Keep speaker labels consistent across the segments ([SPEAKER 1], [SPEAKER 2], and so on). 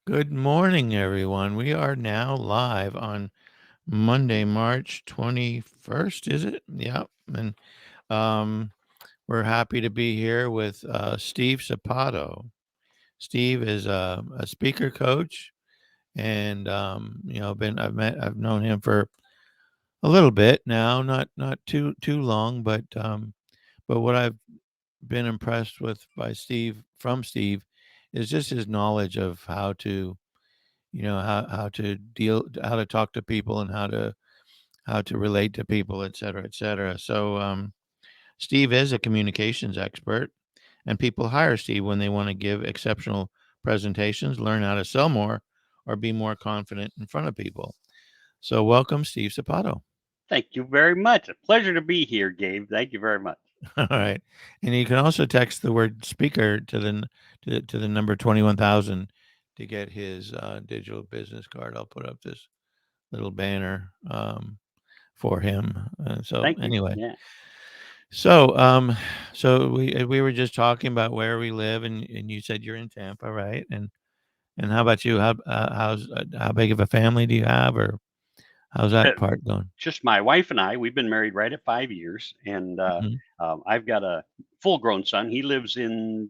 [SPEAKER 1] Good morning, everyone. We are now live on Monday, March 21st, is it? Yep. And um, we're happy to be here with Steve Sapato. Steve is a speaker coach, and I've known him for a little bit now, not too long, but what I've been impressed with by Steve from Steve is just his knowledge of how to how to deal, how to talk to people, and how to relate to people, et cetera, et cetera. So Steve is a communications expert, and people hire Steve when they want to give exceptional presentations, learn how to sell more, or be more confident in front of people. So welcome, Steve Sapato.
[SPEAKER 2] Thank you very much. A pleasure to be here, Gabe. Thank you very much.
[SPEAKER 1] All right, and you can also text the word speaker to the number 21,000 to get his digital business card. I'll put up this little banner for him. So
[SPEAKER 2] Thank you.
[SPEAKER 1] anyway,
[SPEAKER 2] Yeah.
[SPEAKER 1] so so we were just talking about where we live, and you said you're in Tampa, right? And how about you? How big of a family do you have, or how's
[SPEAKER 2] Uh,
[SPEAKER 1] that part going?
[SPEAKER 2] Just my wife and I, we've been married right at 5 years, and
[SPEAKER 1] Mhm.
[SPEAKER 2] I've got a full grown son. He lives in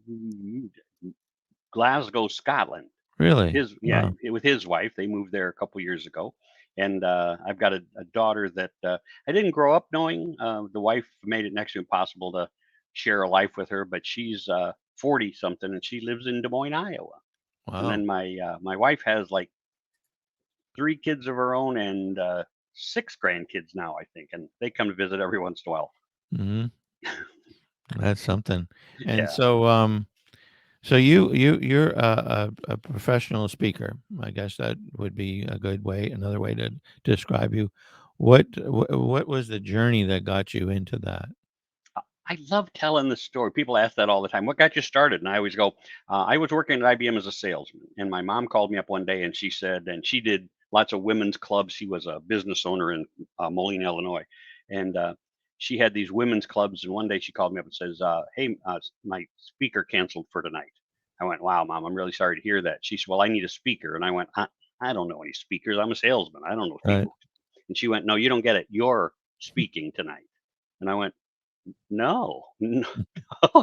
[SPEAKER 2] Glasgow, Scotland.
[SPEAKER 1] Really?
[SPEAKER 2] Yeah,
[SPEAKER 1] Wow.
[SPEAKER 2] with his wife. They moved there a couple years ago. And I've got a daughter that I didn't grow up knowing. The wife made it next to impossible to share a life with her, but she's 40 something and she lives in Des Moines, Iowa. And
[SPEAKER 1] Wow.
[SPEAKER 2] then my wife has like three kids of her own and six grandkids now, I think, and they come to visit every once in a while.
[SPEAKER 1] Hmm. That's something. And
[SPEAKER 2] Yeah.
[SPEAKER 1] so you're a professional speaker. I guess that would be a good way, another way to describe you. What was the journey that got you into that?
[SPEAKER 2] I love telling the story. People ask that all the time. What got you started? And I always go, I was working at IBM as a salesman, and my mom called me up one day, and she said, and she did lots of women's clubs. She was a business owner in Moline, Illinois, and she had these women's clubs. And one day she called me up and says, "Hey, my speaker canceled for tonight." I went, "Wow, mom, I'm really sorry to hear that." She said, "Well, I need a speaker," and I went, I don't know any speakers. I'm a salesman. I don't know
[SPEAKER 1] Right.
[SPEAKER 2] people." And she went, "No, you don't get it. You're speaking tonight." And I went, no, no,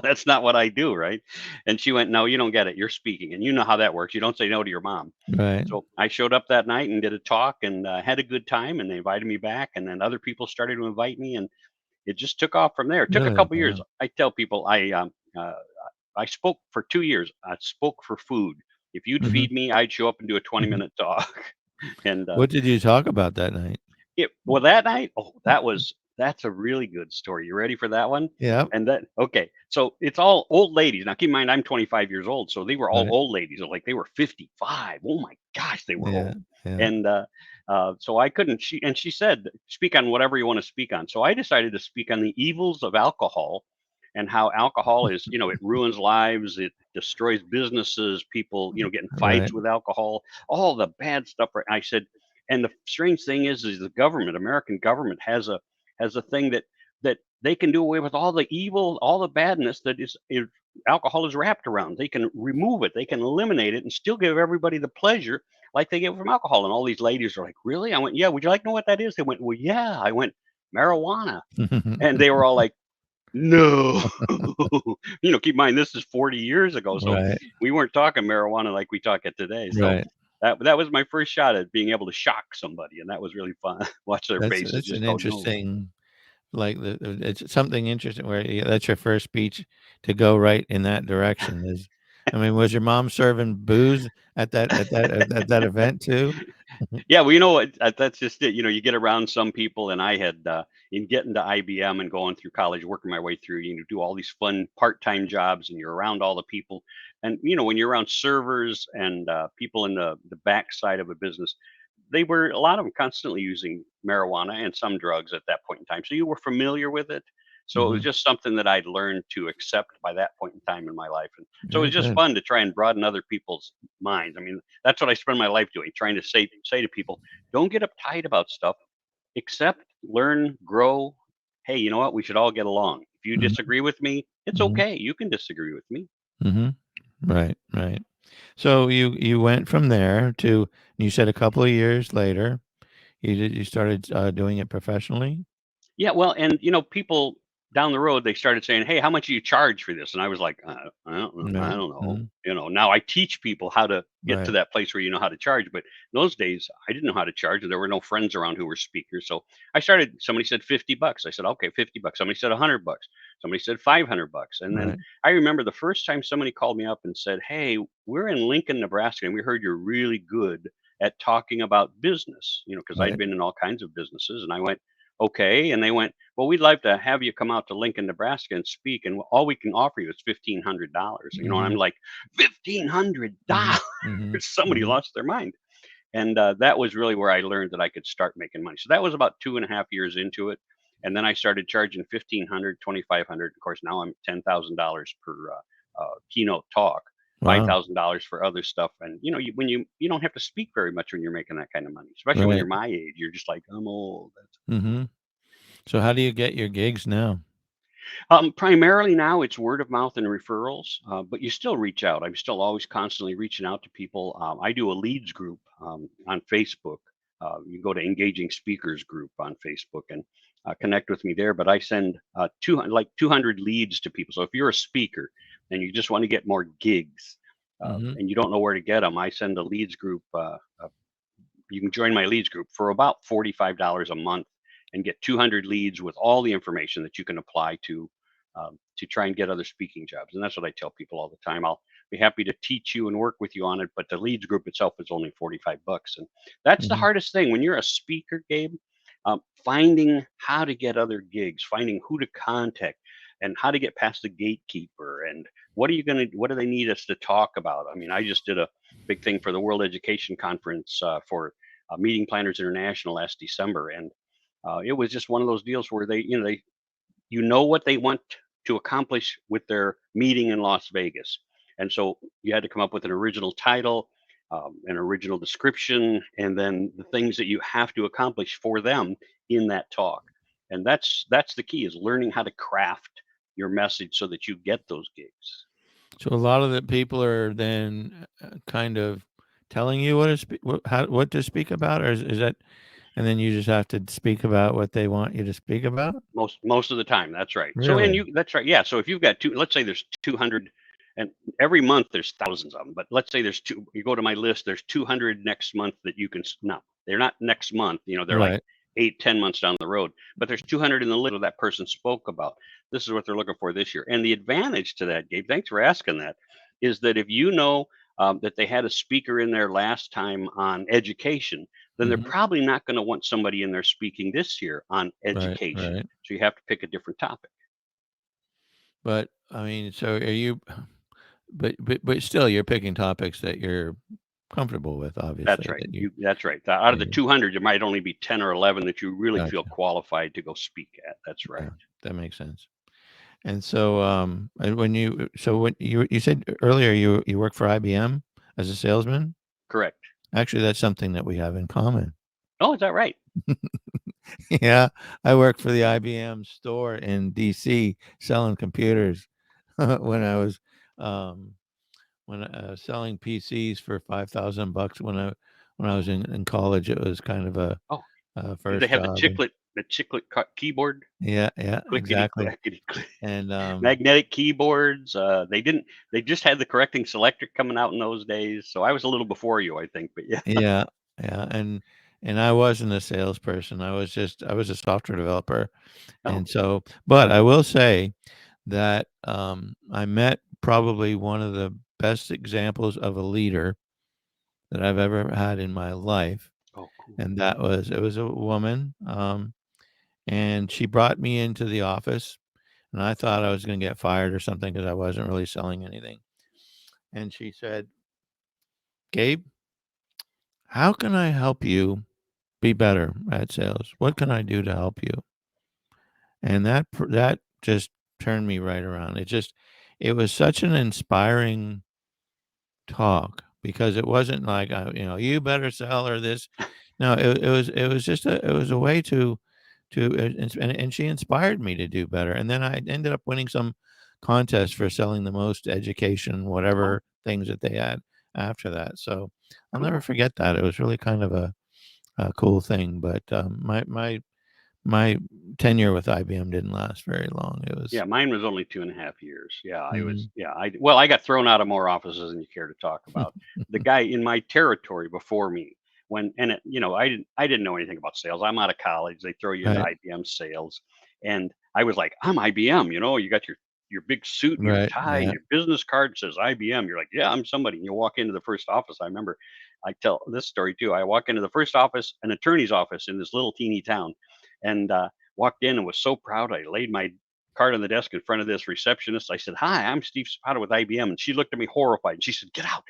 [SPEAKER 2] that's not what I do, right? And she went, no, you don't get it. You're speaking, and you know how that works. You don't say no to your mom.
[SPEAKER 1] Right.
[SPEAKER 2] So I showed up that night and did a talk and had a good time, and they invited me back, and then other people started to invite me, and it just took off from there. It took a
[SPEAKER 1] Really?
[SPEAKER 2] couple years.
[SPEAKER 1] Wow.
[SPEAKER 2] I tell people uh, I spoke for 2 years. I spoke for food. If you'd
[SPEAKER 1] Mhm.
[SPEAKER 2] feed me, I'd show up and do a 20
[SPEAKER 1] Mhm.
[SPEAKER 2] minute talk. And
[SPEAKER 1] What did you talk about that night?
[SPEAKER 2] that night, oh, that's a really good story. You ready for that one?
[SPEAKER 1] Yep.
[SPEAKER 2] And that okay, so it's all old ladies. Now keep in mind I'm 25 years old, so they were all
[SPEAKER 1] Right.
[SPEAKER 2] old ladies. Like they were 55. Oh my gosh, they were
[SPEAKER 1] Yeah.
[SPEAKER 2] old.
[SPEAKER 1] Yeah.
[SPEAKER 2] And so I couldn't. She said, speak on whatever you want to speak on. So I decided to speak on the evils of alcohol and how alcohol is, it ruins lives, it destroys businesses, people, get in
[SPEAKER 1] Right.
[SPEAKER 2] fights with alcohol, all the bad stuff. Right? I said, and the strange thing is the government, American government, has a thing that they can do away with all the evil, all the badness that is alcohol is wrapped around. They can remove it, they can eliminate it, and still give everybody the pleasure like they get from alcohol. And all these ladies are like, "Really?" I went, "Yeah. Would you like to know what that is?" They went, "Well, yeah." I went, "Marijuana," and they were all like, "No." Keep in mind this is 40 years ago, so
[SPEAKER 1] Right.
[SPEAKER 2] we weren't talking marijuana like we talk it today. So
[SPEAKER 1] Right.
[SPEAKER 2] that was my first shot at being able to shock somebody, and that was really fun. Watch their faces
[SPEAKER 1] That's
[SPEAKER 2] just
[SPEAKER 1] an
[SPEAKER 2] go, "No."
[SPEAKER 1] interesting, like, it's something interesting where that's your first speech to go right in that direction is I mean, was your mom serving booze at that event too?
[SPEAKER 2] Yeah, well, you know what? That's just it. You get around some people, and I had in getting to IBM and going through college, working my way through, do all these fun part-time jobs, and you're around all the people. And when you're around servers and people in the back side of a business, they were a lot of them constantly using marijuana and some drugs at that point in time. So you were familiar with it. So it was
[SPEAKER 1] Mhm.
[SPEAKER 2] just something that I'd learned to accept by that point in time in my life. And so it
[SPEAKER 1] Very
[SPEAKER 2] was just
[SPEAKER 1] good.
[SPEAKER 2] fun to try and broaden other people's minds. I mean, that's what I spend my life doing, trying to say to people, don't get uptight about stuff. Accept, learn, grow. Hey, you know what? We should all get along. If you
[SPEAKER 1] Mhm.
[SPEAKER 2] disagree with me, it's
[SPEAKER 1] Mhm.
[SPEAKER 2] okay. You can disagree with me.
[SPEAKER 1] Mhm. Right, right. So you went from there to you said a couple of years later you started doing it professionally,
[SPEAKER 2] Yeah, well, and people down the road, they started saying, "Hey, how much do you charge for this?" And I was like, I don't know. I
[SPEAKER 1] right?
[SPEAKER 2] don't know.
[SPEAKER 1] Hmm.
[SPEAKER 2] Now I teach people how to get to
[SPEAKER 1] Right.
[SPEAKER 2] that place where you know how to charge. But in those days, I didn't know how to charge, and there were no friends around who were speakers. So I started. Somebody said $50. I said, okay, $50. Somebody said $100. Somebody said $500. And then
[SPEAKER 1] Right.
[SPEAKER 2] I remember the first time somebody called me up and said, "Hey, we're in Lincoln, Nebraska, and we heard you're really good at talking about business." Because I'd
[SPEAKER 1] Right.
[SPEAKER 2] been in all kinds of businesses, and I went, "Okay," and they went, "Well, we'd like to have you come out to Lincoln, Nebraska and speak, and all we can offer you is $1,500." And I'm
[SPEAKER 1] Mhm.
[SPEAKER 2] like,
[SPEAKER 1] Mhm.
[SPEAKER 2] $1,500?
[SPEAKER 1] Mhm.
[SPEAKER 2] Somebody
[SPEAKER 1] Mhm.
[SPEAKER 2] lost their mind. And that was really where I learned that I could start making money. So that was about 2.5 years into it. And then I started charging 1,500, 2,500. Of course, now I'm $10,000 per keynote talk,
[SPEAKER 1] Wow.
[SPEAKER 2] $5,000 for other stuff. And when you don't have to speak very much when you're making that kind of money, especially when you're
[SPEAKER 1] Right.
[SPEAKER 2] my age. You're just like, I'm old.
[SPEAKER 1] Mhm. So how do you get your gigs now?
[SPEAKER 2] Primarily now it's word of mouth and referrals, but you still reach out. I'm still always constantly reaching out to people. I do a leads group on Facebook. You go to Engaging Speakers group on Facebook and connect with me there. But I send 200 leads to people. So if you're a speaker and you just want to get more gigs
[SPEAKER 1] Mhm.
[SPEAKER 2] and you don't know where to get them, I send a leads group. You can join my leads group for about $45 a month and get 200 leads with all the information that you can apply to try and get other speaking jobs. And that's what I tell people all the time. I'll be happy to teach you and work with you on it, but the leads group itself is only $45. And that's the
[SPEAKER 1] Mhm.
[SPEAKER 2] hardest thing when you're a speaker, Gabe. Finding how to get other gigs, finding who to contact, and how to get past the gatekeeper, and what do they need us to talk about? I mean, I just did a big thing for the World Education Conference for Meeting Planners International last December, and it was just one of those deals where they what they want to accomplish with their meeting in Las Vegas, and so you had to come up with an original title, an original description, and then the things that you have to accomplish for them in that talk, and that's the key is learning how to craft your message so that you get those gigs.
[SPEAKER 1] So a lot of the people are then kind of telling you what to what to speak about, or is that, and then you just have to speak about what they want you to speak about?
[SPEAKER 2] Most of the time, that's right. So and
[SPEAKER 1] Really?
[SPEAKER 2] you that's right. Yeah, so if you've got let's say there's 200, and every month there's thousands of them, but let's say there's two, you go to my list, there's 200 next month that you can no, they're not next month, they're like
[SPEAKER 1] Right.
[SPEAKER 2] 8, 10 months down the road, but there's 200 in the list that person spoke about. This is what they're looking for this year. And the advantage to that, Gabe, thanks for asking that, is that if that they had a speaker in there last time on education, then they're
[SPEAKER 1] Mhm.
[SPEAKER 2] probably not going to want somebody in there speaking this year on
[SPEAKER 1] Right.
[SPEAKER 2] education.
[SPEAKER 1] Right.
[SPEAKER 2] So you have to pick a different topic.
[SPEAKER 1] But I mean, so are you? But still, you're picking topics that you're comfortable with,
[SPEAKER 2] That's
[SPEAKER 1] obviously.
[SPEAKER 2] right.
[SPEAKER 1] That you.
[SPEAKER 2] That's right. Out of the
[SPEAKER 1] You
[SPEAKER 2] 200, there might only be 10 or 11 that you really feel
[SPEAKER 1] gotcha.
[SPEAKER 2] qualified to go speak at. That's
[SPEAKER 1] Yeah,
[SPEAKER 2] right.
[SPEAKER 1] that makes sense. And so, and when you said earlier you work for IBM as a salesman.
[SPEAKER 2] Correct.
[SPEAKER 1] Actually, that's something that we have in common.
[SPEAKER 2] Oh, is that right?
[SPEAKER 1] Yeah, I worked for the IBM store in DC selling computers when I was um, selling PCs for $5,000 when I was in college. It was kind of
[SPEAKER 2] Oh,
[SPEAKER 1] a
[SPEAKER 2] do they
[SPEAKER 1] first
[SPEAKER 2] have the
[SPEAKER 1] job. And
[SPEAKER 2] keyboard?
[SPEAKER 1] yeah, yeah,
[SPEAKER 2] Clickety
[SPEAKER 1] exactly.
[SPEAKER 2] clackety click.
[SPEAKER 1] And
[SPEAKER 2] Magnetic keyboards. They just had the correcting selector coming out in those days. So I was a little before you, I think. But yeah.
[SPEAKER 1] yeah, yeah, and I wasn't a salesperson. I was a software developer.
[SPEAKER 2] Oh,
[SPEAKER 1] And so, but I will say that I met probably one of the best examples of a leader that I've ever had in my life.
[SPEAKER 2] oh, cool.
[SPEAKER 1] And it was a woman. And she brought me into the office, and I thought I was going to get fired or something because I wasn't really selling anything. And she said, Gabe, how can I help you be better at sales? What can I do to help you? And that just turned me right around. It was such an inspiring talk because it wasn't like, "You better sell or this." No, it was just it was a way and she inspired me to do better, and then I ended up winning some contest for selling the most education,
[SPEAKER 2] Oh,
[SPEAKER 1] whatever things that they had after that. So I'll never
[SPEAKER 2] Cool.
[SPEAKER 1] forget that. It was really kind of a cool thing. But my tenure with IBM didn't last very long. It was.
[SPEAKER 2] Yeah, mine was only 2.5 years. Yeah, I was.
[SPEAKER 1] Mhm.
[SPEAKER 2] Yeah, I got thrown out of more offices than you care to talk about. The guy in my territory before me, I didn't know anything about sales. I'm out of college. They throw you into
[SPEAKER 1] Right,
[SPEAKER 2] IBM sales, and I was like, I'm IBM. You got your big suit and your
[SPEAKER 1] right,
[SPEAKER 2] tie and
[SPEAKER 1] yeah,
[SPEAKER 2] your business card says IBM. You're like, yeah, I'm somebody. And you walk into the first office. I remember, I tell this story too. I walk into the first office, an attorney's office in this little teeny town, and walked in and was so proud. I laid my card on the desk in front of this receptionist. I said, "Hi, I'm Steve Zapata with IBM." And she looked at me horrified. And she said, get out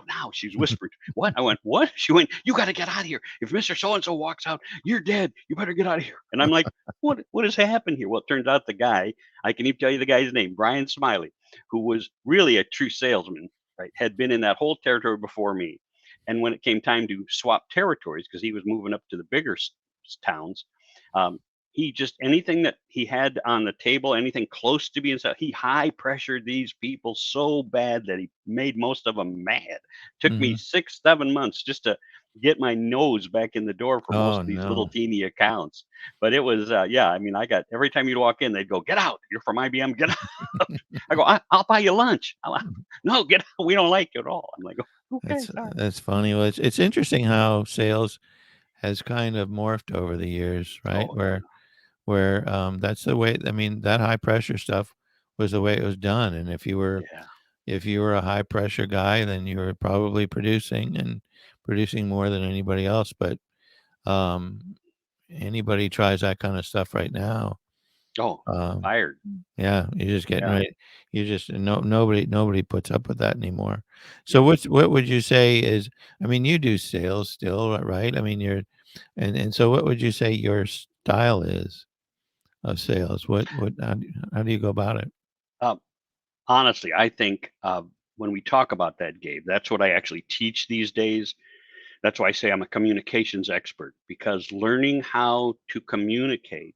[SPEAKER 2] now." She's whispered, "What?" I went, "What?" She went, "You got to get out of here. If Mr. So and so walks out, you're dead. You better get out of here." And I'm like, What has happened here?" Well, it turns out the guy, I can even tell you the guy's name, Brian Smiley, who was really a true salesman, right, had been in that whole territory before me. And when it came time to swap territories, because he was moving up to the bigger towns, um, he just anything that he had on the table, anything close to being said, he high pressured these people so bad that he made most of them mad. Took me
[SPEAKER 1] mhm.
[SPEAKER 2] 6, 7 months just to get my nose back in the door for most
[SPEAKER 1] Oh,
[SPEAKER 2] of these little
[SPEAKER 1] no.
[SPEAKER 2] teeny accounts. But it was, yeah, I mean, I got every time you'd walk in, they'd go, "Get out! You're from IBM. Get out!" I go, "I'll buy you lunch." No, get out. We don't like you at all. I'm like, okay, sorry.
[SPEAKER 1] That's funny. Well, it's interesting how sales has kind of morphed over the years, right?
[SPEAKER 2] Oh yeah,
[SPEAKER 1] Where that's the way. I mean, that high pressure stuff was the way it was done, and
[SPEAKER 2] yeah.
[SPEAKER 1] if you were a high pressure guy, then you were probably producing and producing more than anybody else. But um, anybody tries that kind of stuff right now.
[SPEAKER 2] Oh,
[SPEAKER 1] Um,
[SPEAKER 2] fired.
[SPEAKER 1] yeah, you're just getting
[SPEAKER 2] Yeah,
[SPEAKER 1] ready. You just nobody puts up with that anymore. So
[SPEAKER 2] yeah.
[SPEAKER 1] what would you say is? I mean, you do sales still, right? I mean, you're and so what would you say your style is of sales? What how do you go about it?
[SPEAKER 2] Uh, Honestly, I think when we talk about that, Gabe, that's what I actually teach these days. That's why I say I'm a communications expert, because learning how to communicate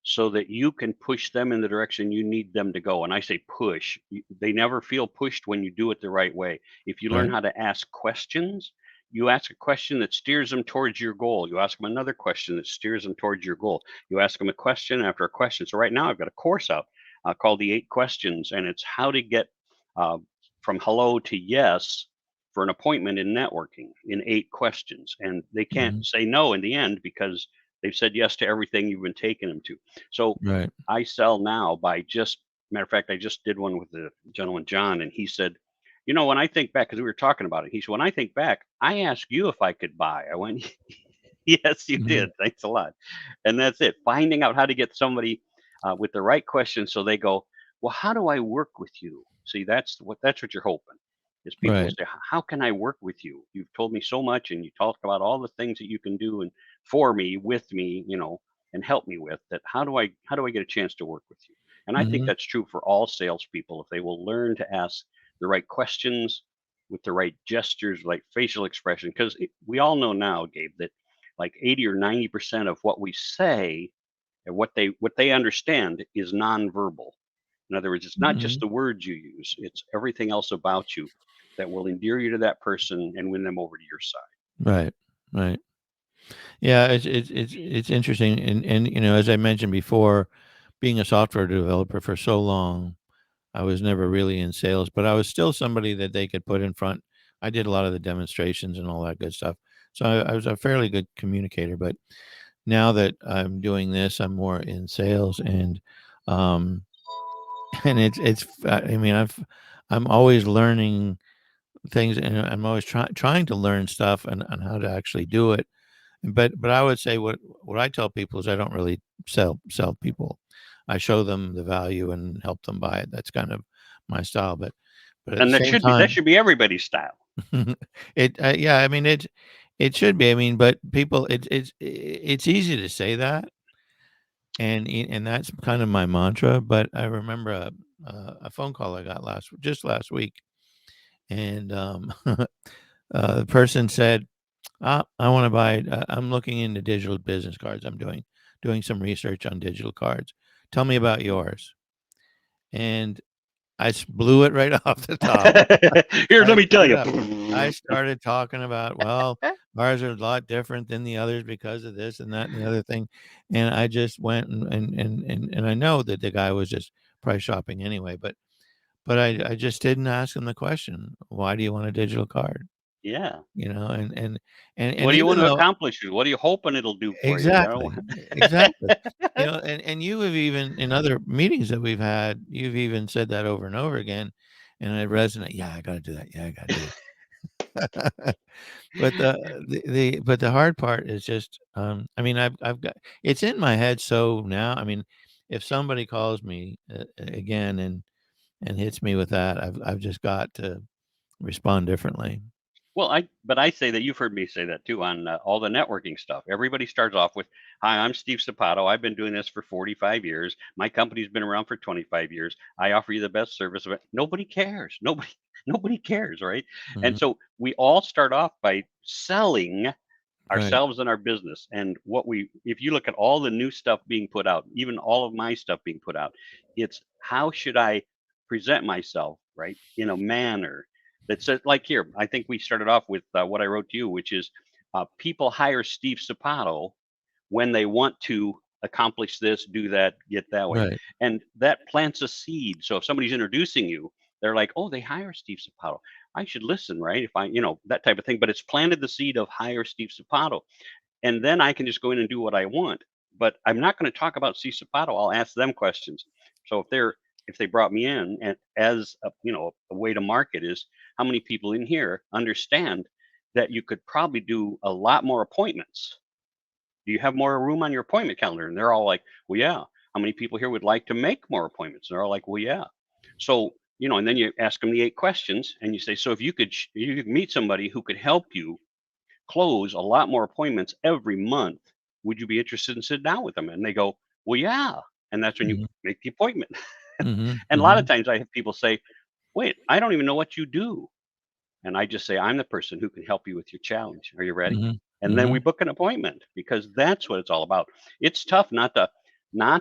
[SPEAKER 2] so that you can push them in the direction you need them to go. And I say push. They never feel pushed when you do it the right way. If you learn
[SPEAKER 1] Right.
[SPEAKER 2] how to ask questions, you ask a question that steers them towards your goal. You ask them another question that steers them towards your goal. You ask them a question after a question. So right now I've got a course out called the 8 questions, and it's how to get uh, from hello to yes for an appointment in networking in 8 questions. And they can't
[SPEAKER 1] Mhm.
[SPEAKER 2] say no in the end because they've said yes to everything you've been taking them to. So
[SPEAKER 1] Right.
[SPEAKER 2] I sell now by just matter of fact, I just did one with the gentleman John, and he said, when I think back, because we were talking about it, he said, when I think back, I asked you if I could buy. I went, yes, you
[SPEAKER 1] Mhm.
[SPEAKER 2] did. Thanks a lot. And that's it. Finding out how to get somebody with the right question, so they go, well, how do I work with you? See, that's what you're hoping is people will
[SPEAKER 1] Right.
[SPEAKER 2] say, how can I work with you? You've told me so much, and you talk about all the things that you can do and for me, with me, and help me with that. How do I get a chance to work with you? And I think
[SPEAKER 1] Mhm.
[SPEAKER 2] that's true for all salespeople if they will learn to ask the right questions with the right gestures, like facial expression. Because we all know now, Gabe, that like 80 or 90% of what we say and what they understand is nonverbal. In other words, it's not just
[SPEAKER 1] Mhm.
[SPEAKER 2] the words you use; it's everything else about you that will endear you to that person and win them over to your side.
[SPEAKER 1] Right. Right. Yeah, it's interesting, and as I mentioned before, being a software developer for so long, I was never really in sales, but I was still somebody that they could put in front. I did a lot of the demonstrations and all that good stuff, so I was a fairly good communicator. But now that I'm doing this, I'm more in sales, um, and I mean, I'm always learning things, and I'm always trying to learn stuff and how to actually do it. But I would say what I tell people is I don't really sell people. I show them the value and help them buy it. That's kind of my style. But at the
[SPEAKER 2] And that
[SPEAKER 1] same
[SPEAKER 2] should be that
[SPEAKER 1] time,
[SPEAKER 2] should be everybody's style.
[SPEAKER 1] yeah, I mean it should be. I mean, but people, it's easy to say that, and that's kind of my mantra. But I remember a phone call I got just last week, and the person said, I want to buy. I'm looking into digital business cards. I'm doing some research on digital cards. Tell me about yours. And blew it right off the top.
[SPEAKER 2] Here, let
[SPEAKER 1] I
[SPEAKER 2] me tell
[SPEAKER 1] blew it
[SPEAKER 2] you.
[SPEAKER 1] up. I started talking about, well, ours are a lot different than the others because of this and that and the other thing, and I just went and I know that the guy was just price shopping anyway, but I just didn't ask him the question, "Why do you want a digital card?"
[SPEAKER 2] Yeah.
[SPEAKER 1] You know, and
[SPEAKER 2] What do you
[SPEAKER 1] even
[SPEAKER 2] want to
[SPEAKER 1] though
[SPEAKER 2] accomplish? What are you hoping it'll do for you? You know?
[SPEAKER 1] exactly, exactly. You know, and you have even in other meetings that we've had, you've even said that over and over again, and it resonate, "Yeah, I gotta do that. Yeah, I gotta do that." But but the hard part is just, I mean, I've got it's in my head so now, I mean, if somebody calls me, again and hits me with that, I've just got to respond differently.
[SPEAKER 2] Well, I say that you've heard me say that too on all the networking stuff. Everybody starts off with, "Hi, I'm Steve Sapato. I've been doing this for 45 years. My company's been around for 25 years. I offer you the best service." Of it. Nobody cares. Nobody nobody cares, right? And
[SPEAKER 1] Mhm.
[SPEAKER 2] so we all start off by selling
[SPEAKER 1] Right,
[SPEAKER 2] ourselves and our business. And what we if you look at all the new stuff being put out, even all of my stuff being put out, it's how should I present myself, right, in a manner that says, like, here, I think we started off with what I wrote to you, which is people hire Steve Sapato when they want to accomplish this, do that, get that way.
[SPEAKER 1] right.
[SPEAKER 2] And that plants a seed. So if somebody's introducing you, they're like, "Oh, they hire Steve Sapato. I should listen," right? If I, that type of thing. But it's planted the seed of hire Steve Sapato. And then I can just go in and do what I want. But I'm not going to talk about Steve Sapato. I'll ask them questions. So if they brought me in and as a, a way to market is how many people in here understand that you could probably do a lot more appointments. Do you have more room on your appointment calendar? And they're all like, "Well, yeah." How many people here would like to make more appointments? And they're all like, "Well, yeah." So, and then you ask them the 8 questions and you say, "So if you could meet somebody who could help you close a lot more appointments every month, would you be interested in sitting down with them?" And they go, "Well, yeah." And that's when you
[SPEAKER 1] Mhm,
[SPEAKER 2] make the appointment.
[SPEAKER 1] mhm,
[SPEAKER 2] And a lot of
[SPEAKER 1] mhm,
[SPEAKER 2] times I have people say, "Wait, I don't even know what you do." And I just say, "I'm the person who can help you with your challenge. Are you ready?"
[SPEAKER 1] mhm,
[SPEAKER 2] And then we
[SPEAKER 1] mhm.
[SPEAKER 2] book an appointment because that's what it's all about. It's tough not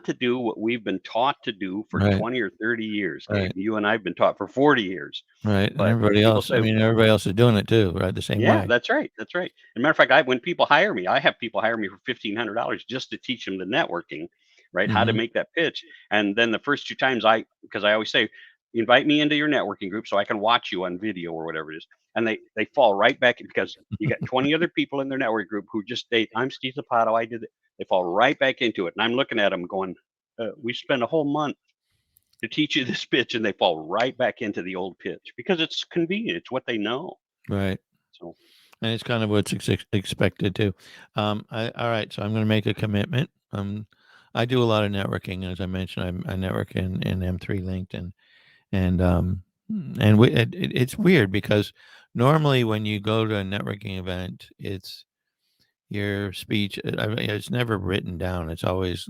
[SPEAKER 2] to do what we've been taught to do for
[SPEAKER 1] Right,
[SPEAKER 2] 20 or 30 years, Gabe.
[SPEAKER 1] right,
[SPEAKER 2] You and I've been taught for 40 years.
[SPEAKER 1] right, and
[SPEAKER 2] But
[SPEAKER 1] everybody
[SPEAKER 2] people
[SPEAKER 1] else, I
[SPEAKER 2] say,
[SPEAKER 1] mean, everybody else is doing it too, right, the same
[SPEAKER 2] yeah,
[SPEAKER 1] way.
[SPEAKER 2] that's right. That's right. As a matter of fact, when people hire me, I have people hire me for $1,500 just to teach them the networking, right? How to
[SPEAKER 1] Mhm,
[SPEAKER 2] make that pitch. And then the first 2 times because I always say, invite me into your networking group so I can watch you on video or whatever it is. And they fall right back because you got 20 other people in their network group who just state, "I'm Steve Zapato. I did it." They fall right back into it. And I'm looking at them going, "We spent a whole month to teach you this pitch," and they fall right back into the old pitch because it's convenient. It's what they know.
[SPEAKER 1] right,
[SPEAKER 2] So
[SPEAKER 1] and it's kind of what's expected too. Alright, so I'm gonna make a commitment. I do a lot of networking, as I mentioned, I network in M3 Linked, and it's weird because normally when you go to a networking event, it's your speech, I mean, it's never written down. It's always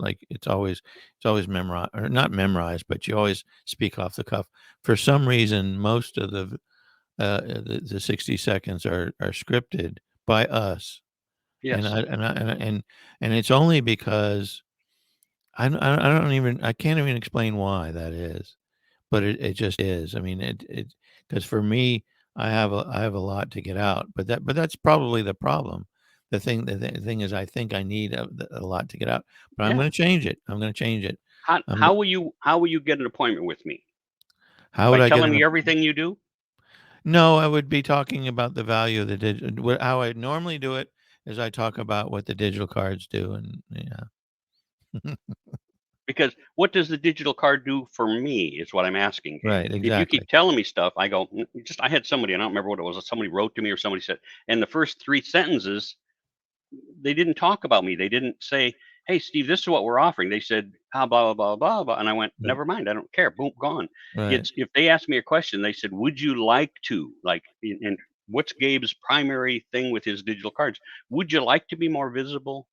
[SPEAKER 1] memorized, or not memorized, but you always speak off the cuff. For some reason, most of the 60 seconds are scripted by us, and
[SPEAKER 2] yes.
[SPEAKER 1] I and it's only because I don't even I can't even explain why that is. But it just is. I mean, because for me, I have a lot to get out, but that's probably the problem. The thing is I think I need a lot to get out, but I'm
[SPEAKER 2] Yeah.
[SPEAKER 1] gonna change it. I'm gonna change it.
[SPEAKER 2] How
[SPEAKER 1] I'm
[SPEAKER 2] how will you get an appointment with me?
[SPEAKER 1] how
[SPEAKER 2] By
[SPEAKER 1] would I get
[SPEAKER 2] telling
[SPEAKER 1] an
[SPEAKER 2] me everything you do?
[SPEAKER 1] No, I would be talking about the value of the digital. How I normally do it is I talk about what the digital cards do, and yeah.
[SPEAKER 2] Because what does the digital card do for me is what I'm asking, Gabe.
[SPEAKER 1] Right,
[SPEAKER 2] If you
[SPEAKER 1] exactly.
[SPEAKER 2] keep telling me stuff, I go, just I had somebody, I don't remember what it was. Somebody wrote to me or somebody said, and the first 3 sentences, they didn't talk about me. They didn't say, "Hey, Steve, this is what we're offering." They said, "Ah, blah, blah, blah, blah, blah." And I went,
[SPEAKER 1] Right,
[SPEAKER 2] "Never mind. I don't care. Boom, gone."
[SPEAKER 1] right.
[SPEAKER 2] It's if they asked me a question, they said, "Would you like to?" Like, and what's Gabe's primary thing with his digital cards? Would you like to be more visible?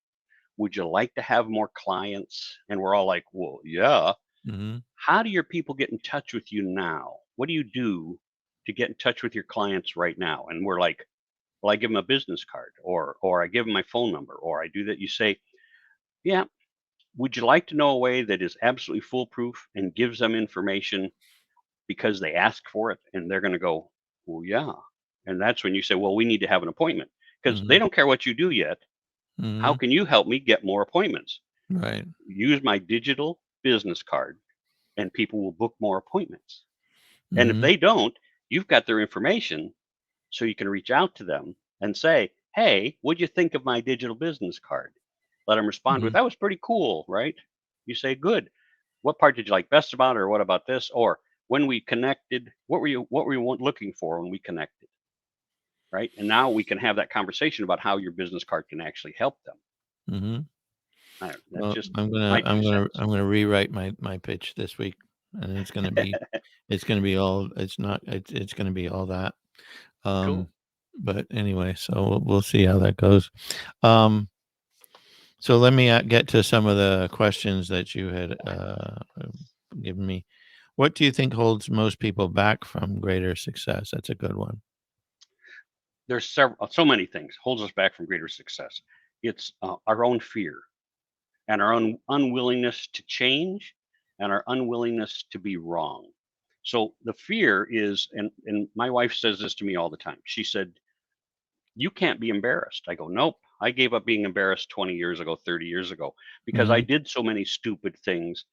[SPEAKER 2] Would you like to have more clients? And we're all like, "Well, yeah."
[SPEAKER 1] Mhm.
[SPEAKER 2] How do your people get in touch with you now? What do you do to get in touch with your clients right now? And we're like, "Well, I give them a business card, or I give them my phone number, or I do that." You say, "Yeah, would you like to know a way that is absolutely foolproof and gives them information because they ask for it, and they're going to go, well, yeah. And that's when you say, well, we need to have an appointment because they
[SPEAKER 1] Mhm.
[SPEAKER 2] don't care what you do yet. How
[SPEAKER 1] Mhm.
[SPEAKER 2] can you help me get more appointments?
[SPEAKER 1] Right.
[SPEAKER 2] Use my digital business card and people will book more appointments. And if
[SPEAKER 1] Mhm.
[SPEAKER 2] they don't, you've got their information so you can reach out to them and say, hey, what'd you think of my digital business card? Let them respond with,
[SPEAKER 1] Mhm.
[SPEAKER 2] that was pretty cool, right? You say, good. What part did you like best about it? Or what about this? Or when we connected, what were you looking for when we connected? Right. And now we can have that conversation about how your business card can actually help them.
[SPEAKER 1] Mhm.
[SPEAKER 2] That's
[SPEAKER 1] Well,
[SPEAKER 2] just
[SPEAKER 1] I'm
[SPEAKER 2] my
[SPEAKER 1] gonna
[SPEAKER 2] two cents.
[SPEAKER 1] I'm gonna rewrite my pitch this week, and it's gonna be all it's gonna be all that.
[SPEAKER 2] Cool.
[SPEAKER 1] Um, but anyway, so we'll see how that goes. Um, so let me get to some of the questions that you had given me. What do you think holds most people back from greater success? That's a good one.
[SPEAKER 2] There's so many things holds us back from greater success. It's our own fear and our own unwillingness to change and our unwillingness to be wrong. So the fear is, and my wife says this to me all the time. She said, you can't be embarrassed. I go, nope. I gave up being embarrassed 20 years ago, 30 years ago, because I
[SPEAKER 1] Mhm.
[SPEAKER 2] did so many stupid things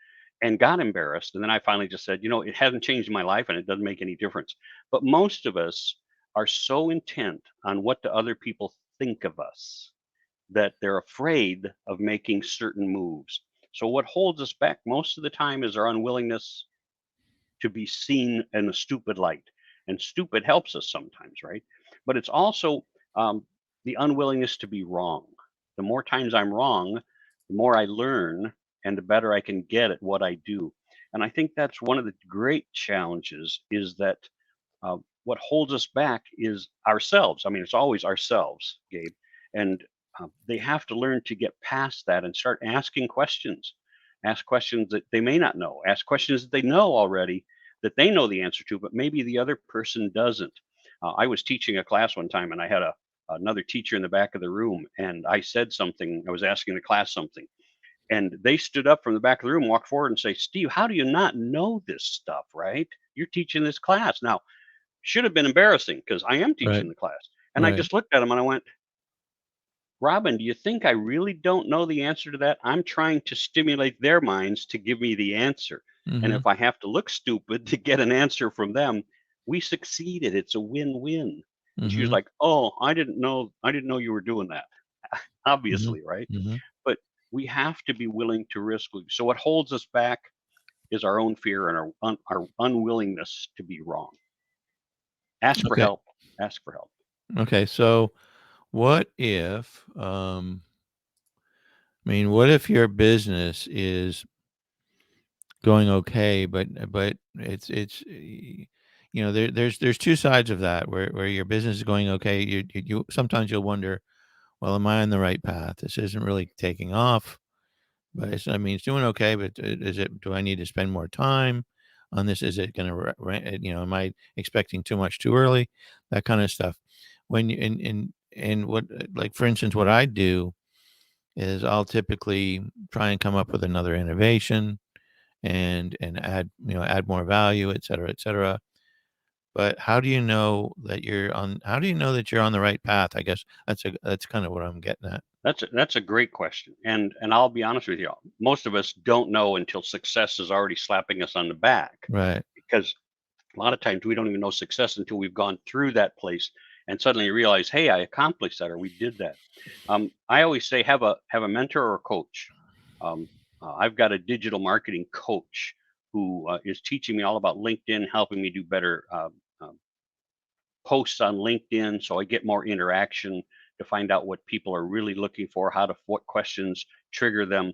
[SPEAKER 2] and got embarrassed. And then I finally just said, it hasn't changed my life and it doesn't make any difference. But most of us are so intent on what the other people think of us that they're afraid of making certain moves. So what holds us back most of the time is our unwillingness to be seen in a stupid light. And stupid helps us sometimes, right? But it's also um, the unwillingness to be wrong. The more times I'm wrong, the more I learn and the better I can get at what I do. And I think that's one of the great challenges is that what holds us back is ourselves. I mean, it's always ourselves, Gabe. And they have to learn to get past that and start asking questions. Ask questions that they may not know. Ask questions that they know already that they know the answer to, but maybe the other person doesn't. I was teaching a class one time, and I had another teacher in the back of the room, and I said something. I was asking the class something, and they stood up from the back of the room, walked forward, and say, "Steve, how do you not know this stuff? Right? You're teaching this class now." Should have been embarrassing because I am
[SPEAKER 1] Right.
[SPEAKER 2] teaching the class. And I
[SPEAKER 1] Right.
[SPEAKER 2] just looked at him and I went, Robin, do you think I really don't know the answer to that? I'm trying to stimulate their minds to give me the answer. And
[SPEAKER 1] Mhm.
[SPEAKER 2] if I have to look stupid to get an answer from them, we succeeded. It's a win-win. And she was
[SPEAKER 1] Mhm.
[SPEAKER 2] like, "Oh, I didn't know you were doing that."
[SPEAKER 1] Mhm.
[SPEAKER 2] Obviously, right?
[SPEAKER 1] Mhm.
[SPEAKER 2] But we have to be willing to risk. So what holds us back is our own fear and our unwillingness to be wrong. Ask for
[SPEAKER 1] Okay.
[SPEAKER 2] help. Ask for help.
[SPEAKER 1] Okay. So what if I mean, what if your business is going okay, but there's two sides of that where your business is going okay. You sometimes you'll wonder, well, am I on the right path? This isn't really taking off, but I mean, it's doing okay. But is it? Do I need to spend more time on this? Is it going to, am I expecting too much too early? That kind of stuff. When you and what like for instance, what I do is I'll typically try and come up with another innovation and add more value, et cetera, et cetera. But how do you know that you're on the right path? I guess that's kind of what I'm getting at.
[SPEAKER 2] That's a great question, and I'll be honest with you. Most of us don't know until success is already slapping us on the back,
[SPEAKER 1] Right.
[SPEAKER 2] because a lot of times we don't even know success until we've gone through that place and suddenly realize, hey, I accomplished that or we did that. I always say have a mentor or a coach. Um, I've got a digital marketing coach who is teaching me all about LinkedIn, helping me do better posts on LinkedIn so I get more interaction to find out what people are really looking for, what questions trigger them.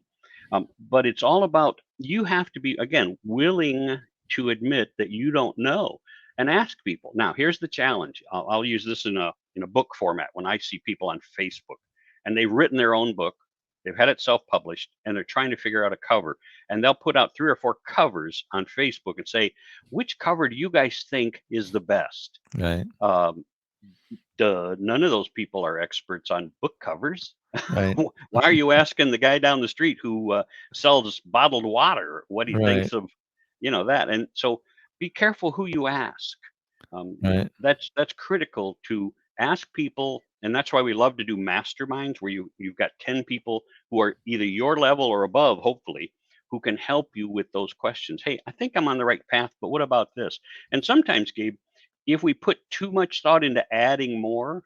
[SPEAKER 2] But it's all about you have to be, again, willing to admit that you don't know and ask people. Now, here's the challenge. I'll use this in a book format when I see people on Facebook and they've written their own book. They've had it self-published and they're trying to figure out a cover. And they'll put out 3 or 4 covers on Facebook and say, which cover do you guys think is the best?
[SPEAKER 1] Right.
[SPEAKER 2] Um, None of those people are experts on book covers.
[SPEAKER 1] Right.
[SPEAKER 2] Why are you asking the guy down the street who sells bottled water what he
[SPEAKER 1] Right.
[SPEAKER 2] thinks of, that? And so be careful who you ask.
[SPEAKER 1] Right.
[SPEAKER 2] That's critical to ask people, and that's why we love to do masterminds where you've got 10 people who are either your level or above, hopefully, who can help you with those questions. Hey, I think I'm on the right path, but what about this? And sometimes, Gabe, if we put too much thought into adding more,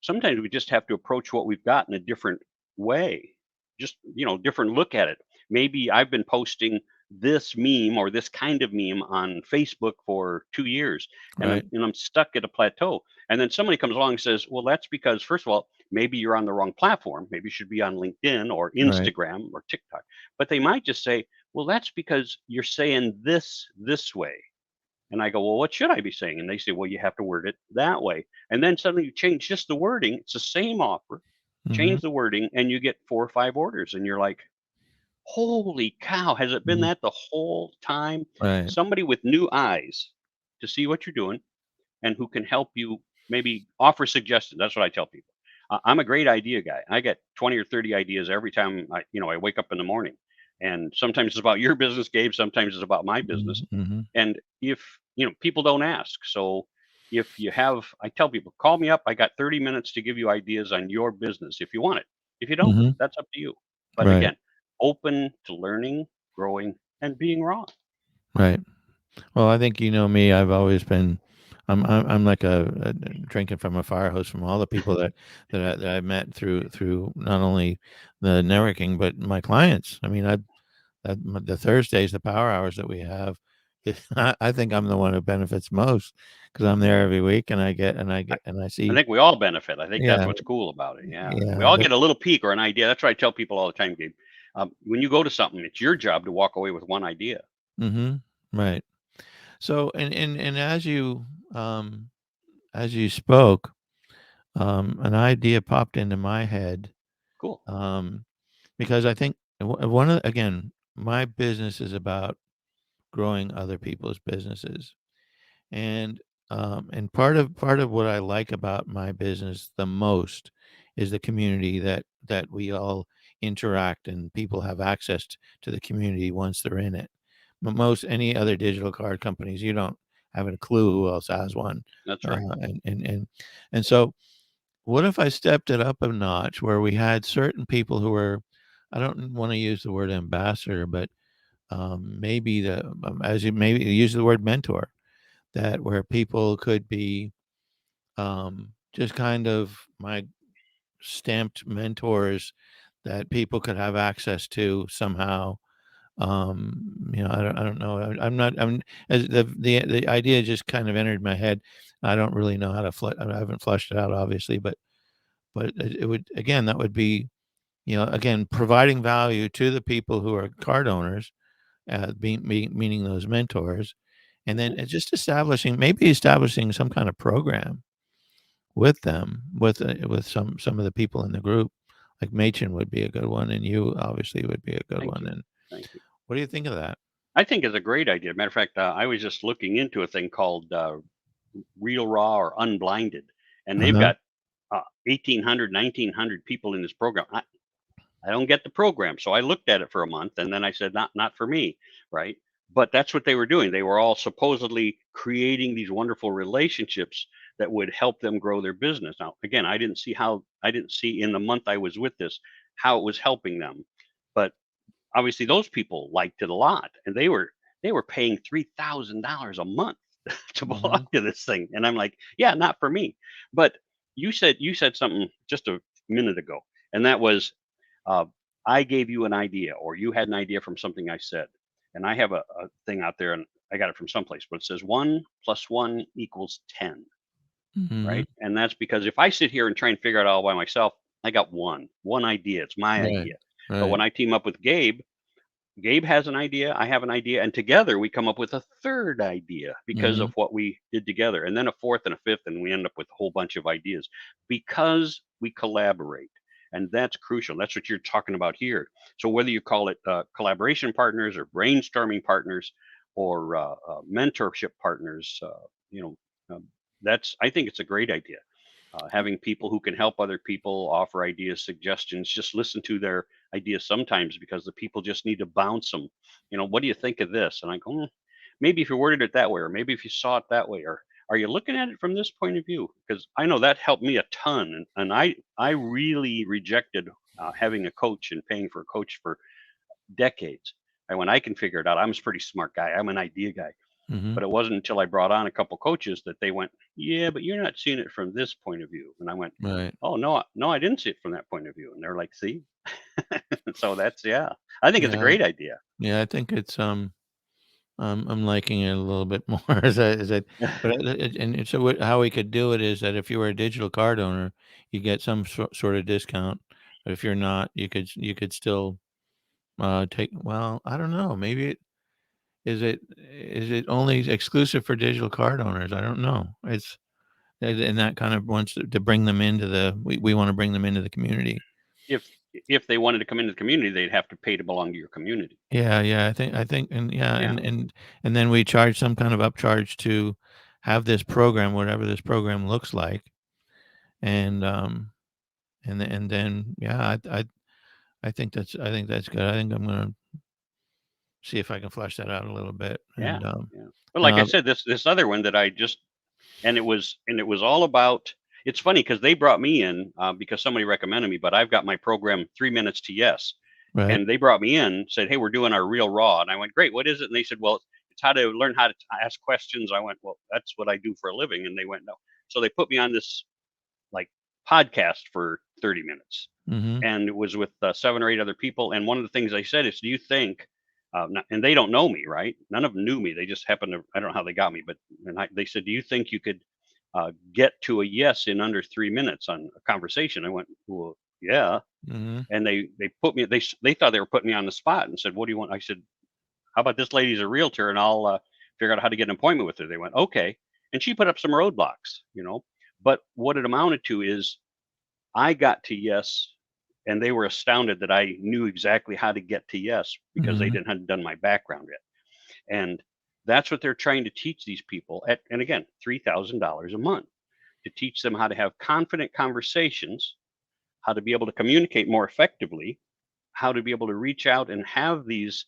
[SPEAKER 2] sometimes we just have to approach what we've got in a different way. Just, different look at it. Maybe I've been posting this meme or this kind of meme on Facebook for 2 years, and I'm
[SPEAKER 1] Right.
[SPEAKER 2] and I'm stuck at a plateau. And then somebody comes along and says, "Well, that's because first of all, maybe you're on the wrong platform. Maybe you should be on LinkedIn or
[SPEAKER 1] Right.
[SPEAKER 2] Instagram or TikTok." But they might just say, "Well, that's because you're saying this way." And I go, "Well, what should I be saying?" And they say, "Well, you have to word it that way." And then suddenly you change just the wording. It's the same offer,
[SPEAKER 1] Mhm.
[SPEAKER 2] change the wording, and you get 4 or 5 orders. And you're like, "Holy cow, has it been
[SPEAKER 1] Mhm.
[SPEAKER 2] that the whole time?"
[SPEAKER 1] Right.
[SPEAKER 2] Somebody with new eyes to see what you're doing and who can help you maybe offer suggestions. That's what I tell people. I'm a great idea guy. I get 20 or 30 ideas every time I wake up in the morning. And sometimes it's about your business, Gabe. Sometimes it's about my business.
[SPEAKER 1] Mhm. Mhm.
[SPEAKER 2] And if, people don't ask. So if you have, I tell people, call me up. I got 30 minutes to give you ideas on your business if you want it. If you don't,
[SPEAKER 1] Mhm.
[SPEAKER 2] that's up to you. But
[SPEAKER 1] Right.
[SPEAKER 2] again, open to learning, growing, and being wrong.
[SPEAKER 1] Right. Well, I think you know me. I've always been. I'm like a drinking from a fire hose from all the people that I met through not only the networking but my clients. I mean, the Thursdays, the power hours that we have. I think I'm the one who benefits most because I'm there every week and I
[SPEAKER 2] I
[SPEAKER 1] see.
[SPEAKER 2] think we all benefit. I think that's
[SPEAKER 1] Yeah.
[SPEAKER 2] what's cool about it. Yeah. We
[SPEAKER 1] Yeah.
[SPEAKER 2] all get a little peek or an idea. That's what I tell people all the time, Gabe. When you go to something, it's your job to walk away with one idea.
[SPEAKER 1] Mm-hmm. Right. So and as you spoke, an idea popped into my head,
[SPEAKER 2] Cool.
[SPEAKER 1] um, because I think one of again, my business is about growing other people's businesses, and and part of what I like about my business the most is the community that we all interact and people have access to the community once they're in it. But most any other digital card companies, you don't have a clue who else has one,
[SPEAKER 2] That's
[SPEAKER 1] uh,
[SPEAKER 2] right.
[SPEAKER 1] and so what if I stepped it up a notch where we had certain people who were, I don't want to use the word ambassador, but maybe as you maybe use the word mentor, that where people could be just kind of my stamped mentors that people could have access to somehow. I don't know. I'm not. I'm as the idea just kind of entered my head. I don't really know how to. I haven't flushed it out, obviously, but it would again. That would be again providing value to the people who are card owners, meaning those mentors, and then
[SPEAKER 2] Hmm.
[SPEAKER 1] just establishing some kind of program with them, with some of the people in the group, like Machen would be a good one, and you obviously would be a good
[SPEAKER 2] Thank
[SPEAKER 1] one.
[SPEAKER 2] you.
[SPEAKER 1] And
[SPEAKER 2] Thank you.
[SPEAKER 1] what do you think of that?
[SPEAKER 2] I think it's a great idea. Matter of fact, I was just looking into a thing called Real Raw or Unblinded, and they've
[SPEAKER 1] Uh-huh.
[SPEAKER 2] got 1,800, 1,900 people in this program. I don't get the program. So I looked at it for a month and then I said, not for me. Right. But that's what they were doing. They were all supposedly creating these wonderful relationships that would help them grow their business. Now, again, I didn't see in the month I was with this how it was helping them. But obviously those people liked it a lot and they were paying $3,000 a month to belong
[SPEAKER 1] Mhm.
[SPEAKER 2] to this thing. And I'm like, yeah, not for me. But you said something just a minute ago, and that was uh, I gave you an idea, or you had an idea from something I said. And I have a thing out there, and I got it from someplace, but it says 1 + 1 = 10,
[SPEAKER 1] Mhm.
[SPEAKER 2] right? And that's because if I sit here and try and figure it out all by myself, I got one idea. It's my
[SPEAKER 1] Right.
[SPEAKER 2] idea. But when
[SPEAKER 1] Right.
[SPEAKER 2] I team up with Gabe has an idea, I have an idea, and together we come up with a third idea because of
[SPEAKER 1] Mhm.
[SPEAKER 2] what we did together, and then a fourth and a fifth, and we end up with a whole bunch of ideas because we collaborate. And that's crucial. That's what you're talking about here. So whether you call it collaboration partners or brainstorming partners or mentorship partners, you know, that's I think it's a great idea. Having people who can help other people, offer ideas, suggestions, just listen to their ideas sometimes because the people just need to bounce them. What do you think of this? And I go, maybe if you worded it that way, or maybe if you saw it that way, or are you looking at it from this point of view? Because I know that helped me a ton, and I really rejected having a coach and paying for a coach for decades. And when I can figure it out, I'm a pretty smart guy. I'm an idea guy.
[SPEAKER 1] Mhm.
[SPEAKER 2] But it wasn't until I brought on a couple coaches that they went, "Yeah, but you're not seeing it from this point of view." And I went,
[SPEAKER 1] Right.
[SPEAKER 2] "Oh no, no, I didn't see it from that point of view." And they're like, "See." So that's, yeah. I think it's a
[SPEAKER 1] Yeah.
[SPEAKER 2] great idea.
[SPEAKER 1] Yeah, I think it's, I'm liking it a little bit more as I but and so what how we could do it is that if you were a digital card owner, you get some sort of discount, but if you're not, you could still, take well, I don't know, maybe is it only exclusive for digital card owners? I don't know. It's and that kind of wants to bring them into the we wanna bring them into the community.
[SPEAKER 2] If if they wanted to come into the community, they'd have to pay to belong to your community.
[SPEAKER 1] Yeah, yeah, I think and yeah,
[SPEAKER 2] Yeah,
[SPEAKER 1] and then we charge some kind of upcharge to have this program, whatever this program looks like, and, and then, yeah, I think that's good. I think I'm gonna see if I can flesh that out a little bit,
[SPEAKER 2] yeah,
[SPEAKER 1] and,
[SPEAKER 2] yeah. But like I
[SPEAKER 1] uh
[SPEAKER 2] said, this other one that I just and it was all about. It's funny because they brought me in because somebody recommended me, but I've got my program 3 minutes to yes,
[SPEAKER 1] right,
[SPEAKER 2] and they brought me in, said, "Hey, we're doing our real raw," and I went, "Great, what is it?" And they said, "Well, it's how to learn how to ask questions." I went, "Well, that's what I do for a living," and they went, "No." So they put me on this like podcast for 30 minutes,
[SPEAKER 1] mhm,
[SPEAKER 2] and it was with 7 or 8 other people. And one of the things they said is, "Do you think?" And they don't know me, right? None of them knew me. They just happened to. I don't know how they got me, but they said, "Do you think you could get to a yes in under 3 minutes on a conversation?" I went, "Well, yeah."
[SPEAKER 1] mhm,
[SPEAKER 2] And they put me. They thought they were putting me on the spot and said, "What do you want?" I said, "How about this lady's a realtor, and I'll figure out how to get an appointment with her." They went, "Okay," and she put up some roadblocks, But what it amounted to is I got to yes, and they were astounded that I knew exactly how to get to yes because they
[SPEAKER 1] mhm,
[SPEAKER 2] hadn't done my background yet. And that's what they're trying to teach these people at, and again, $3,000 a month, to teach them how to have confident conversations, how to be able to communicate more effectively, how to be able to reach out and have these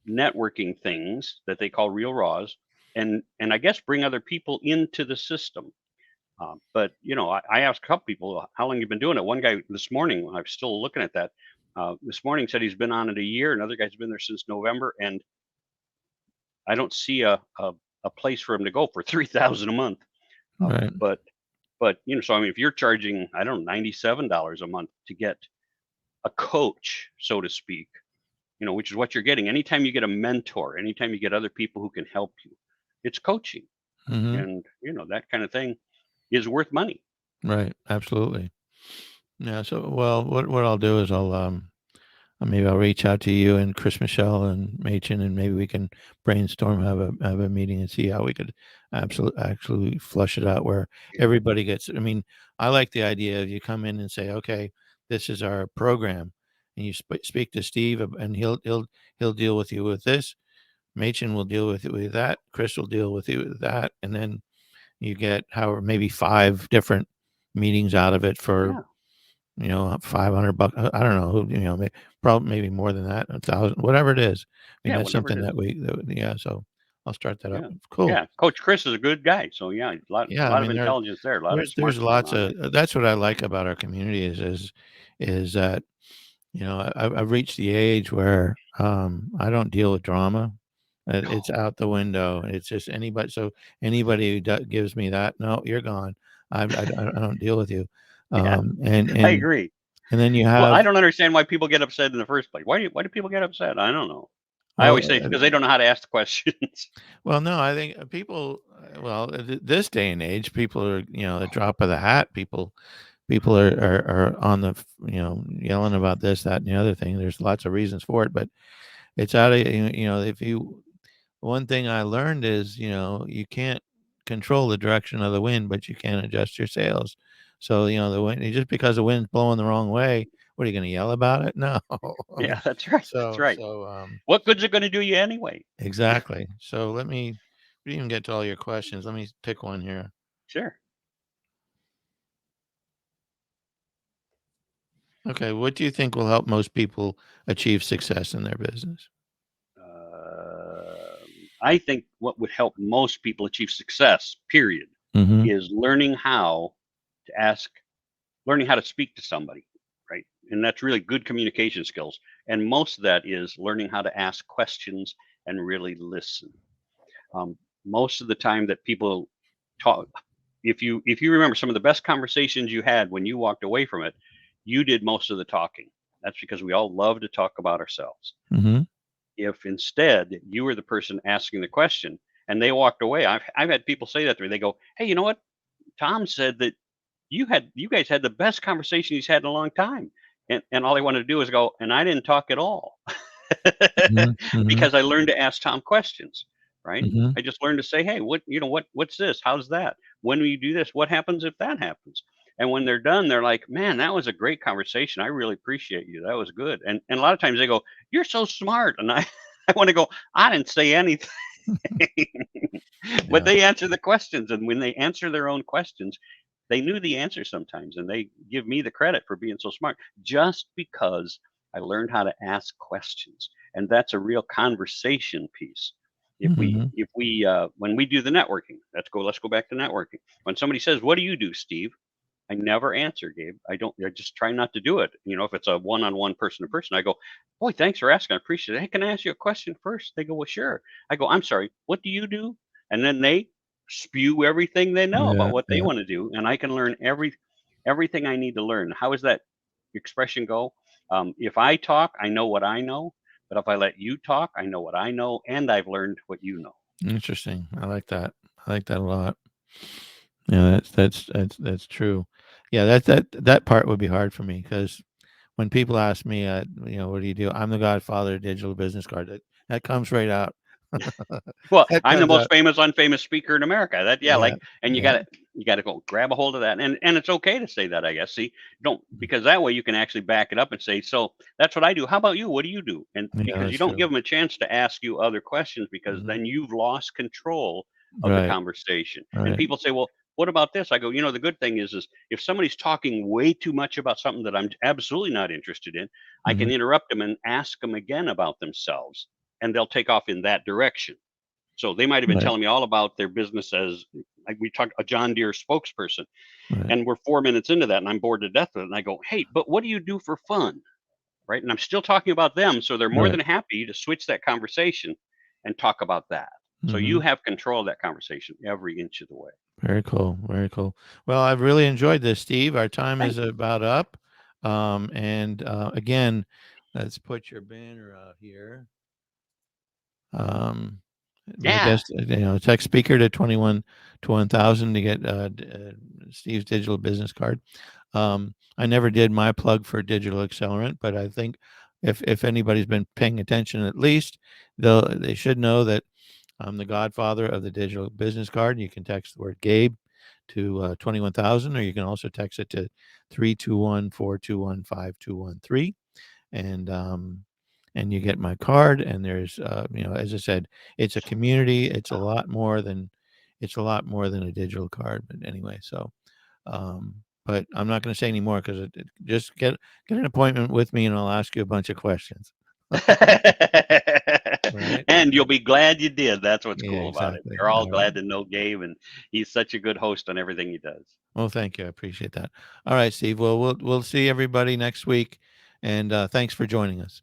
[SPEAKER 2] networking things that they call real raws, and I guess bring other people into the system. But I asked a couple people, how long you been doing it. One guy this morning, I'm still looking at that. This morning said he's been on it a year. Another guy's been there since November, and I don't see a place for him to go for 3,000 a month. Uh,
[SPEAKER 1] right,
[SPEAKER 2] but so I mean, if you're charging, I don't know, $97 a month to get a coach, so to speak, which is what you're getting. Anytime you get a mentor, anytime you get other people who can help you, it's coaching,
[SPEAKER 1] mhm,
[SPEAKER 2] and that kind of thing is worth money.
[SPEAKER 1] right, absolutely. Yeah, so, well, what I'll do is maybe I'll reach out to you and Chris Michelle and Machen, and maybe we can brainstorm, have a meeting, and see how we could actually flush it out where
[SPEAKER 2] Yeah,
[SPEAKER 1] everybody gets. I mean, I like the idea of you come in and say, okay, this is our program, and you speak to Steve, and he'll deal with you with this. Machen will deal with it with that. Chris will deal with you with that, and then you get however maybe 5 different meetings out of it for
[SPEAKER 2] yeah,
[SPEAKER 1] 500 bucks. I don't know who, probably maybe more than that, 1,000, whatever it is. I mean,
[SPEAKER 2] yeah.
[SPEAKER 1] that's
[SPEAKER 2] Whatever it
[SPEAKER 1] something
[SPEAKER 2] is.
[SPEAKER 1] yeah. So I'll start that up.
[SPEAKER 2] Yeah,
[SPEAKER 1] Cool.
[SPEAKER 2] yeah. Coach Chris is a good guy. So yeah, a
[SPEAKER 1] Yeah. I
[SPEAKER 2] lot of
[SPEAKER 1] mean,
[SPEAKER 2] intelligence there, a lot of smart
[SPEAKER 1] there's
[SPEAKER 2] stuff going
[SPEAKER 1] lots
[SPEAKER 2] on
[SPEAKER 1] of,
[SPEAKER 2] there.
[SPEAKER 1] that's what I like about our community is that, I've reached the age where, I don't deal with drama. It's
[SPEAKER 2] No,
[SPEAKER 1] out the window. It's just anybody. So anybody who gives me that, no, you're gone. I don't deal with you.
[SPEAKER 2] yeah,
[SPEAKER 1] Um,
[SPEAKER 2] I agree.
[SPEAKER 1] and then you
[SPEAKER 2] Well,
[SPEAKER 1] have,
[SPEAKER 2] I don't understand why people get upset in the first place. Why do people get upset? I don't know. I
[SPEAKER 1] well,
[SPEAKER 2] always say it's because they don't know how to ask the questions.
[SPEAKER 1] well, no, I think people, well, this day and age, people are, the drop of the hat. People are on the, yelling about this, that, and the other thing. There's lots of reasons for it, but it's out of, if you, one thing I learned is, you can't control the direction of the wind, but you can adjust your sails. So, the wind, just because the wind's blowing the wrong way, what are you going to yell about it? No, I
[SPEAKER 2] Yeah,
[SPEAKER 1] mean,
[SPEAKER 2] that's right. That's right. What good's it going to do you anyway?
[SPEAKER 1] exactly. So we didn't get to all your questions. Let me pick one here.
[SPEAKER 2] Sure.
[SPEAKER 1] Okay, what do you think will help most people achieve success in their business?
[SPEAKER 2] Um, I think what would help most people achieve success, period,
[SPEAKER 1] Mhm.
[SPEAKER 2] is learning how to ask, learning how to speak to somebody, right? And that's really good communication skills. And most of that is learning how to ask questions and really listen. Um, Most of the time that people talk, if you remember some of the best conversations you had when you walked away from it, you did most of the talking. That's because we all love to talk about ourselves.
[SPEAKER 1] Mhm.
[SPEAKER 2] If instead you were the person asking the question and they walked away, I've had people say that to me. They go, "Hey, you know what? Tom said that you guys had the best conversation he's had in a long time." And all they wanted to do is go, "And I didn't talk at all."
[SPEAKER 1] Mhm. Mhm.
[SPEAKER 2] Because I learned to ask Tom questions, right?
[SPEAKER 1] Mhm.
[SPEAKER 2] I just learned to say, "Hey, what's this? How's that? When will you do this? What happens if that happens?" And when they're done, they're like, "Man, that was a great conversation. I really appreciate you. That was good." And a lot of times they go, "You're so smart." And I I want to go, "I didn't say anything." But
[SPEAKER 1] Yeah.
[SPEAKER 2] they answer the questions, and when they answer their own questions, they knew the answer sometimes, and they give me the credit for being so smart just because I learned how to ask questions, and that's a real conversation piece.
[SPEAKER 1] Mhm.
[SPEAKER 2] If we when we do the networking, let's go back to networking. When somebody says, "What do you do, Steve?" I never answer, Gabe. I don't. I just try not to do it. You know, if it's a one-on-one, person to person, I go, "Boy, thanks for asking. I appreciate it. Hey, can I ask you a question first?" They go, "Well, sure." I go, "I'm sorry. What do you do?" And then they spew everything they know about
[SPEAKER 1] Yeah,
[SPEAKER 2] what they
[SPEAKER 1] yeah.
[SPEAKER 2] want to do, and I can learn everything I need to learn. How does that expression go? If I talk, I know what I know. But if I let you talk, I know what I know, and I've learned what you know.
[SPEAKER 1] Interesting. I like that. I like that a lot. Yeah, that's true. Yeah, that part would be hard for me because when people ask me, "What do you do?" I'm the godfather of digital business card. That comes right out.
[SPEAKER 2] Well,
[SPEAKER 1] That
[SPEAKER 2] I'm the
[SPEAKER 1] comes
[SPEAKER 2] most
[SPEAKER 1] out.
[SPEAKER 2] famous unfamous speaker in America. That yeah,
[SPEAKER 1] Yeah,
[SPEAKER 2] like, and
[SPEAKER 1] yeah.
[SPEAKER 2] you gotta go grab a hold of that, and it's okay to say that, I guess. See, don't, because that way you can actually back it up and say, "So that's what I do. How about you? What do you do?" And
[SPEAKER 1] Yeah,
[SPEAKER 2] because you
[SPEAKER 1] that's
[SPEAKER 2] don't
[SPEAKER 1] true.
[SPEAKER 2] give them a chance to ask you other questions, because
[SPEAKER 1] Mhm.
[SPEAKER 2] then you've lost control of the
[SPEAKER 1] Right,
[SPEAKER 2] conversation. And
[SPEAKER 1] right.
[SPEAKER 2] people say, "Well, what about this?" I go, "The good thing is if somebody's talking way too much about something that I'm absolutely not interested in, I can
[SPEAKER 1] Mhm.
[SPEAKER 2] interrupt them and ask them again about themselves, and they'll take off in that direction." So they might have been
[SPEAKER 1] Right,
[SPEAKER 2] telling me all about their business as, like, we talked a John Deere spokesperson,
[SPEAKER 1] right.
[SPEAKER 2] and we're 4 minutes into that, and I'm bored to death with it. And I go, "Hey, but what do you do for fun?" Right? And I'm still talking about them, so they're more
[SPEAKER 1] Right.
[SPEAKER 2] than happy to switch that conversation and talk about that. So you
[SPEAKER 1] Mhm.
[SPEAKER 2] have control of that conversation every inch of the way.
[SPEAKER 1] Very cool, very cool. Well, I've really enjoyed this, Steve. Our time is
[SPEAKER 2] Thank you.
[SPEAKER 1] about up. Again, let's put your banner out here. Um, my
[SPEAKER 2] Yeah.
[SPEAKER 1] guest, text speaker to 21 to 1000 to get Steve's digital business card. I never did my plug for Digital Accelerant, but I think if anybody's been paying attention, at least they should know that I'm the godfather of the digital business card. You can text the word Gabe to 21,000, or you can also text it to 321-421-5213, and you get my card. And there's as I said, it's a community. It's a lot more than a digital card. But anyway, so but I'm not going to say any more because just get an appointment with me and I'll ask you a bunch of questions. Right?
[SPEAKER 2] And you'll be glad you did. That's what's
[SPEAKER 1] Yeah,
[SPEAKER 2] cool about it.
[SPEAKER 1] exactly.
[SPEAKER 2] They're all
[SPEAKER 1] All right.
[SPEAKER 2] glad to know Gabe, and he's such a good host on everything he does.
[SPEAKER 1] Well, thank you. I appreciate that. All right, Steve. Well, we'll see everybody next week, and thanks for joining us.